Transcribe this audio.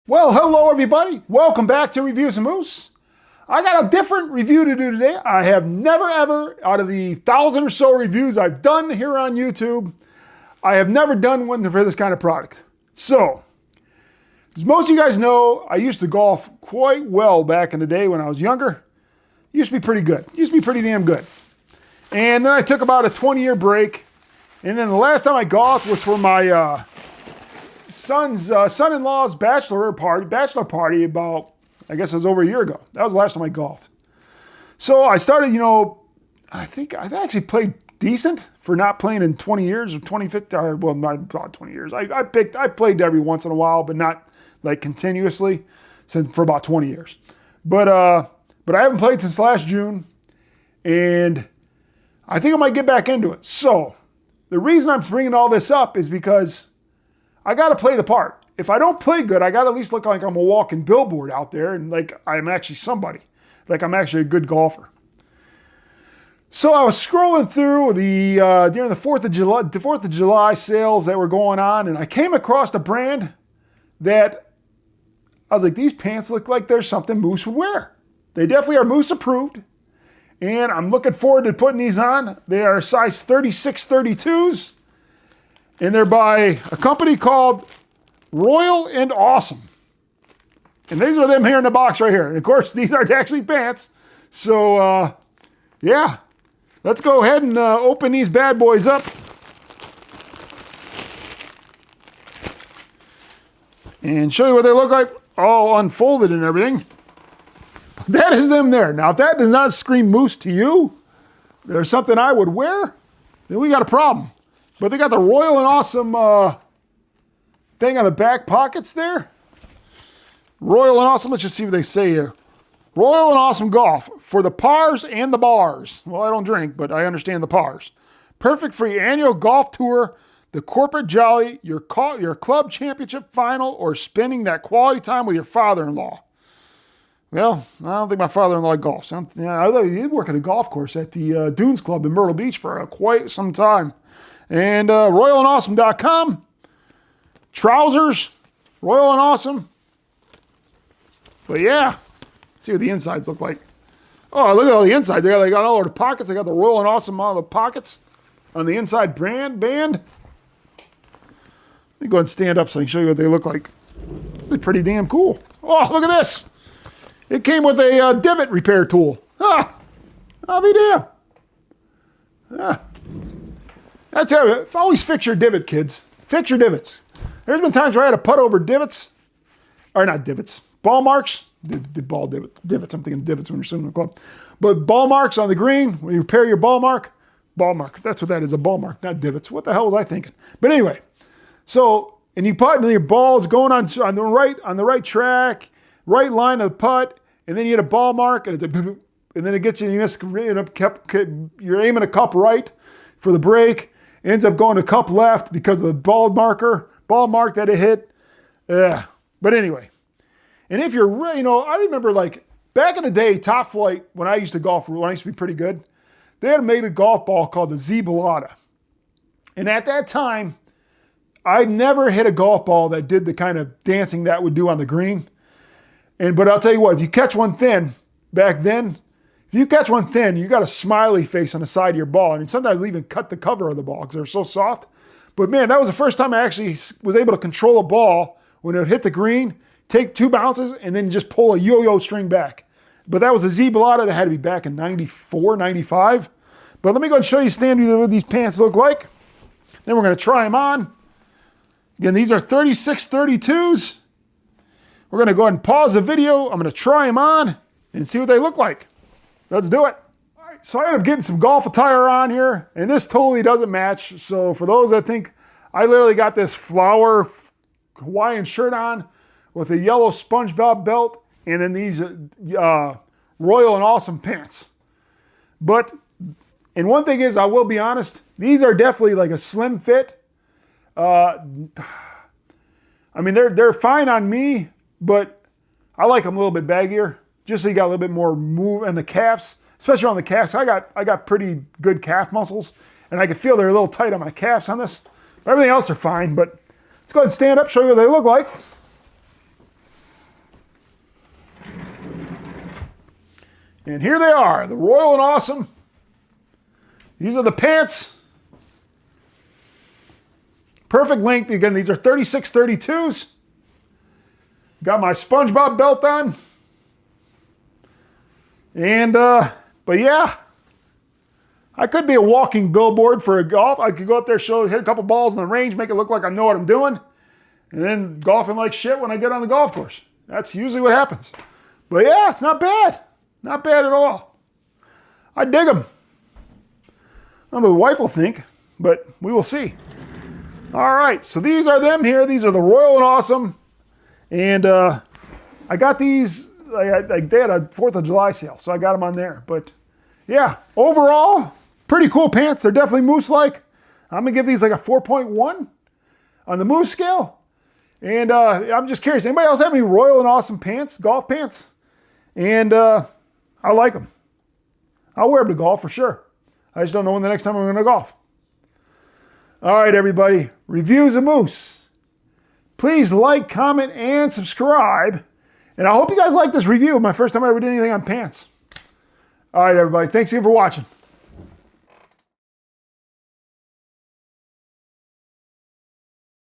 Well, hello everybody. Welcome back to Reviews and Moose. I got a different review to do today. I have never ever, out of the 1,000 or so reviews I've done here on YouTube, I have never done one for this kind of product. So, as most of you guys know, I used to golf quite well back in the day when I was younger. Used to be pretty good. Used to be pretty damn good. And then I took about a 20-year break. And then the last time I golfed was for my son-in-law's bachelor party about, I guess it was over a year ago. That was the last time I golfed. So I started, I think I actually played decent for not playing in 20 years or 25, or well, not about 20 years. I played every once in a while, but not like continuously for about 20 years. But I haven't played since last June, and I think I might get back into it. So the reason I'm bringing all this up is because I got to play the part. If I don't play good, I got to at least look like I'm a walking billboard out there and like I'm actually somebody. Like I'm actually a good golfer. So I was scrolling through during the 4th of July sales that were going on, and I came across a brand that I was like, these pants look like there's something Moose would wear. They definitely are Moose approved. And I'm looking forward to putting these on. They are size 36, 32s. And they're by a company called Royal and Awesome. And these are them here in the box right here. And of course, these aren't actually pants. So, yeah. Let's go ahead and open these bad boys up. And show you what they look like, all unfolded and everything. That is them there. Now, if that does not scream Moose to you, there's something I would wear, then we got a problem. But they got the Royal and Awesome thing on the back pockets there. Royal and Awesome, let's just see what they say here. Royal and Awesome Golf for the pars and the bars. Well, I don't drink, but I understand the pars. Perfect for your annual golf tour, the corporate jolly, your club championship final, or spending that quality time with your father-in-law. Well, I don't think my father-in-law golfs. I thought he did work at a golf course at the Dunes Club in Myrtle Beach for quite some time. And royalandawesome.com. Trousers, Royal and Awesome. But yeah, see what the insides look like. Oh, look at all the insides. They got all the pockets. They got the Royal and Awesome on the pockets on the inside band. Let me go ahead and stand up so I can show you what they look like. This is pretty damn cool. Oh, look at this. It came with a divot repair tool. I'll be damned. That's how. Always fix your divot, kids. Fix your divots. There's been times where I had to putt over divots, or not divots, ball marks. Divots. I'm thinking divots when you're swimming in the club. But ball marks on the green, when you repair your ball mark. That's what that is, a ball mark, not divots. What the hell was I thinking? But anyway, so, and you putt and your ball's going on the right track, right line of the putt, and then you hit a ball mark, and it's and then it gets you, you're aiming a cup right for the break, ends up going a cup left because of the ball mark that it hit. Yeah. But anyway, and if you're, I remember like back in the day, Top Flight, when I used to golf, when I used to be pretty good, they had made a golf ball called the Z Bellata. And at that time, I never hit a golf ball that did the kind of dancing that would do on the green. But I'll tell you what, if you catch one thin, back then, you got a smiley face on the side of your ball. I mean, sometimes they even cut the cover of the ball because they're so soft. But man, that was the first time I actually was able to control a ball when it would hit the green, take 2 bounces, and then just pull a yo-yo string back. But that was a Z Bellata that had to be back in 94, 95. But let me go and show you standing what these pants look like. Then we're going to try them on. Again, these are 36, 32s. We're going to go ahead and pause the video. I'm going to try them on and see what they look like. Let's do it. All right, so I ended up getting some golf attire on here, and this totally doesn't match. So for those that think, I literally got this flower Hawaiian shirt on with a yellow SpongeBob belt, and then these Royal and Awesome pants. And one thing is, I will be honest, these are definitely like a slim fit. I mean, they're fine on me, but I like them a little bit baggier, just so you got a little bit more move in the calves, especially on the calves. I got pretty good calf muscles, and I can feel they're a little tight on my calves on this. Everything else are fine, but let's go ahead and stand up, show you what they look like. And here they are, the Royal and Awesome. These are the pants. Perfect length. Again, these are 36 32s. Got my SpongeBob belt on. And, but yeah, I could be a walking billboard for a golf. I could go up there, hit a couple balls in the range, make it look like I know what I'm doing, and then golfing like shit when I get on the golf course. That's usually what happens. But yeah, it's not bad. Not bad at all. I dig them. I don't know what the wife will think, but we will see. All right, so these are them here. These are the Royal and Awesome. And I got these, they had a 4th of July sale, so I got them on there. But yeah, overall, pretty cool pants. They're definitely moose-like. I'm going to give these like a 4.1 on the moose scale. And I'm just curious, anybody else have any Royal and Awesome pants, golf pants? And I like them. I'll wear them to golf for sure. I just don't know when the next time I'm going to golf. All right, everybody. Reviews of Moose. Please like, comment, and subscribe. And I hope you guys like this review. My first time I ever did anything on pants. All right, everybody. Thanks again for watching.